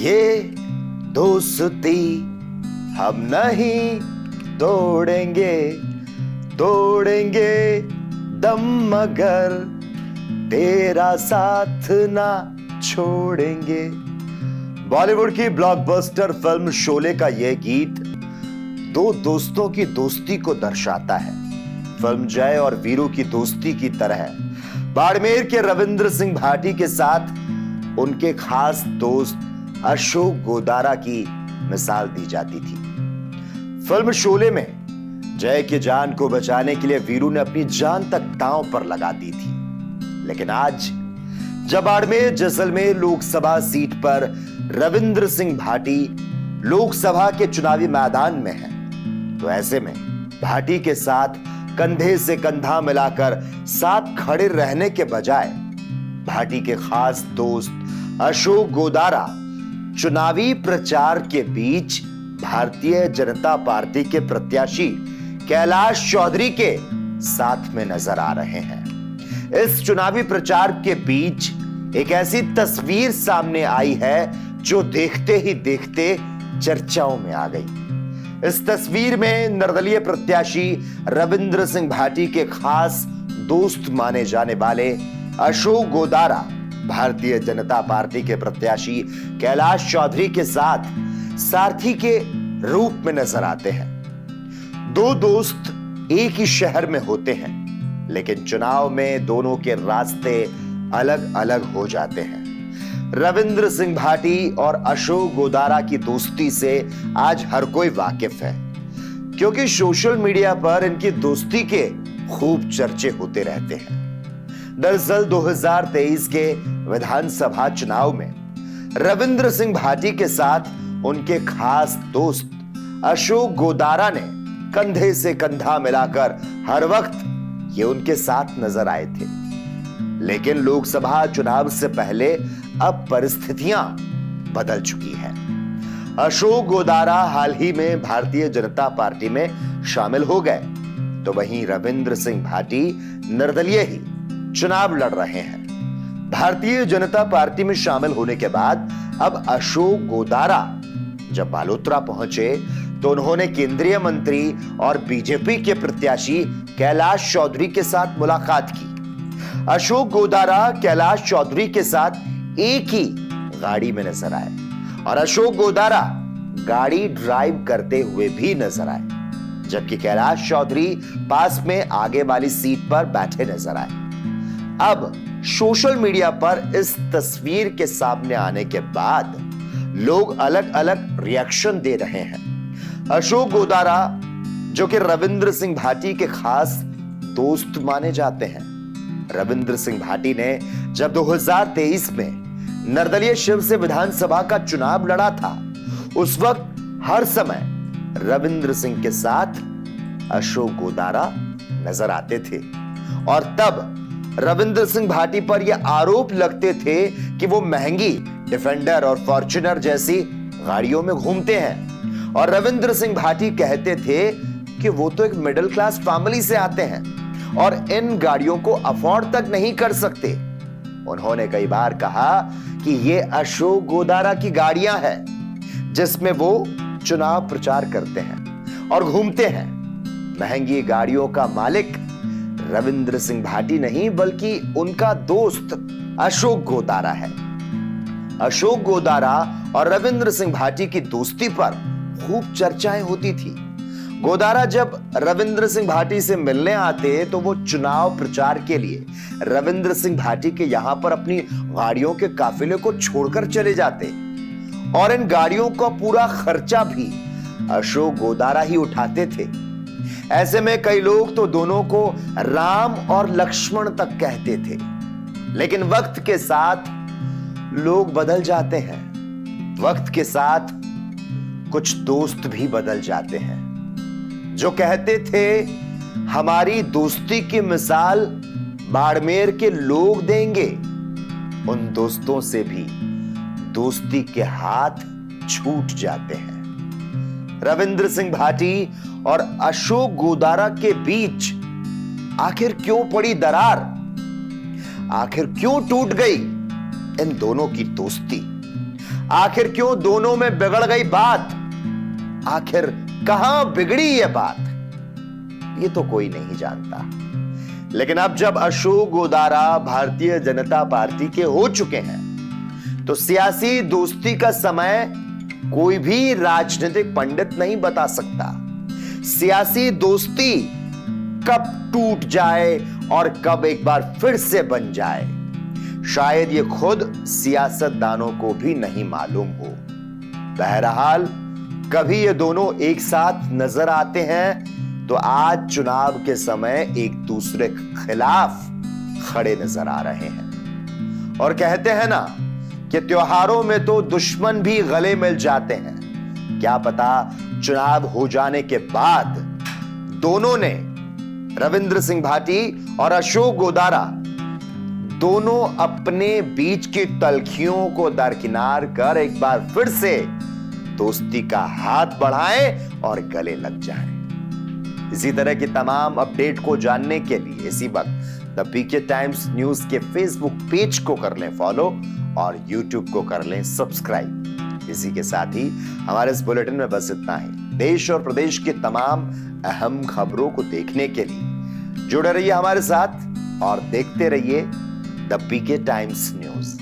ये दोस्ती हम नहीं तोड़ेंगे, तोड़ेंगे दम मगर तेरा साथ ना छोड़ेंगे। बॉलीवुड की ब्लॉकबस्टर फिल्म शोले का यह गीत दो दोस्तों की दोस्ती को दर्शाता है। फिल्म जय और वीरू की दोस्ती की तरह बाड़मेर के रविंद्र सिंह भाटी के साथ उनके खास दोस्त अशोक गोदारा की मिसाल दी जाती थी। फिल्म शोले में जय की जान को बचाने के लिए वीरू ने अपनी जान तक दांव पर लगा दी थी, लेकिन आज जब बाड़मेर जैसलमेर लोकसभा सीट पर रविंद्र सिंह भाटी लोकसभा के चुनावी मैदान में है, तो ऐसे में भाटी के साथ कंधे से कंधा मिलाकर साथ खड़े रहने के बजाय भाटी के खास दोस्त अशोक गोदारा चुनावी प्रचार के बीच भारतीय जनता पार्टी के प्रत्याशी कैलाश चौधरी के साथ में नजर आ रहे हैं। इस चुनावी प्रचार के बीच एक ऐसी तस्वीर सामने आई है जो देखते ही देखते चर्चाओं में आ गई। इस तस्वीर में निर्दलीय प्रत्याशी रविंद्र सिंह भाटी के खास दोस्त माने जाने वाले अशोक गोदारा भारतीय जनता पार्टी के प्रत्याशी कैलाश चौधरी के साथ सारथी के रूप में नजर आते हैं। दो दोस्त एक ही शहर में होते हैं, लेकिन चुनाव में दोनों के रास्ते अलग अलग हो जाते हैं। रविंद्र सिंह भाटी और अशोक गोदारा की दोस्ती से आज हर कोई वाकिफ है, क्योंकि सोशल मीडिया पर इनकी दोस्ती के खूब चर्चे होते रहते हैं। दरअसल 2023 के विधानसभा चुनाव में रविंद्र सिंह भाटी के साथ उनके खास दोस्त अशोक गोदारा ने कंधे से कंधा मिलाकर हर वक्त ये उनके साथ नजर आए थे, लेकिन लोकसभा चुनाव से पहले अब परिस्थितियां बदल चुकी हैं। अशोक गोदारा हाल ही में भारतीय जनता पार्टी में शामिल हो गए, तो वहीं रविंद्र सिंह भाटी निर्दलीय ही चुनाव लड़ रहे हैं। भारतीय जनता पार्टी में शामिल होने के बाद अब अशोक गोदारा जब बालोतरा पहुंचे तो उन्होंने केंद्रीय मंत्री और बीजेपी के प्रत्याशी कैलाश चौधरी के साथ मुलाकात की। अशोक गोदारा कैलाश चौधरी के साथ एक ही गाड़ी में नजर आए और अशोक गोदारा गाड़ी ड्राइव करते हुए भी नजर आए, जबकि कैलाश चौधरी पास में आगे वाली सीट पर बैठे नजर आए। अब सोशल मीडिया पर इस तस्वीर के सामने आने के बाद लोग अलग अलग रिएक्शन दे रहे हैं। अशोक गोदारा, जो कि रविंद्र सिंह भाटी के खास दोस्त माने जाते हैं, रविंद्र सिंह भाटी ने जब 2023 में निर्दलीय शिव से विधानसभा का चुनाव लड़ा था, उस वक्त हर समय रविंद्र सिंह के साथ अशोक गोदारा नजर आते थे और तब रविंद्र सिंह भाटी पर यह आरोप लगते थे कि वो महंगी डिफेंडर और फॉर्च्यूनर जैसी गाड़ियों में घूमते हैं और रविंद्र सिंह भाटी कहते थे कि वो तो एक मिडिल क्लास फैमिली से आते हैं और इन गाड़ियों को अफोर्ड तक नहीं कर सकते। उन्होंने कई बार कहा कि ये अशोक गोदारा की गाड़ियां हैं जिसमें वो चुनाव प्रचार करते हैं और घूमते हैं। महंगी गाड़ियों का मालिक रविंद्र सिंह भाटी नहीं, बल्कि उनका दोस्त अशोक गोदारा है। अशोक गोदारा और रविंद्र सिंह भाटी की दोस्ती पर खूब चर्चाएं होती थी। गोदारा जब रविंद्र सिंह भाटी से मिलने आते तो वो चुनाव प्रचार के लिए रविंद्र सिंह भाटी के यहां पर अपनी गाड़ियों के काफिले को छोड़कर चले जाते और इन गाड़ियों का पूरा खर्चा भी अशोक गोदारा ही उठाते थे। ऐसे में कई लोग तो दोनों को राम और लक्ष्मण तक कहते थे, लेकिन वक्त के साथ लोग बदल जाते हैं। वक्त के साथ कुछ दोस्त भी बदल जाते हैं। जो कहते थे हमारी दोस्ती की मिसाल बाड़मेर के लोग देंगे, उन दोस्तों से भी दोस्ती के हाथ छूट जाते हैं। रविंद्र सिंह भाटी और अशोक गोदारा के बीच आखिर क्यों पड़ी दरार? आखिर क्यों टूट गई इन दोनों की दोस्ती? आखिर क्यों दोनों में बिगड़ गई बात? आखिर कहां बिगड़ी ये बात? ये तो कोई नहीं जानता। लेकिन अब जब अशोक गोदारा भारतीय जनता पार्टी के हो चुके हैं, तो सियासी दोस्ती का समय कोई भी राजनीतिक पंडित नहीं बता सकता। सियासी दोस्ती कब टूट जाए और कब एक बार फिर से बन जाए, शायद ये खुद सियासतदानों को भी नहीं मालूम हो। बहरहाल कभी ये दोनों एक साथ नजर आते हैं तो आज चुनाव के समय एक दूसरे के खिलाफ खड़े नजर आ रहे हैं। और कहते हैं ना कि त्योहारों में तो दुश्मन भी गले मिल जाते हैं। क्या पता चुनाव हो जाने के बाद दोनों ने, रविंद्र सिंह भाटी और अशोक गोदारा, दोनों अपने बीच की तल्खियों को दरकिनार कर एक बार फिर से दोस्ती का हाथ बढ़ाएं और गले लग जाएं। इसी तरह की तमाम अपडेट को जानने के लिए इसी वक्त द पीके टाइम्स न्यूज के फेसबुक पेज को कर लें फॉलो और यूट्यूब को कर लें सब्सक्राइब। इसी के साथ ही हमारे इस बुलेटिन में बस इतना ही। देश और प्रदेश की तमाम अहम खबरों को देखने के लिए जुड़े रहिए हमारे साथ और देखते रहिए द पीके टाइम्स न्यूज।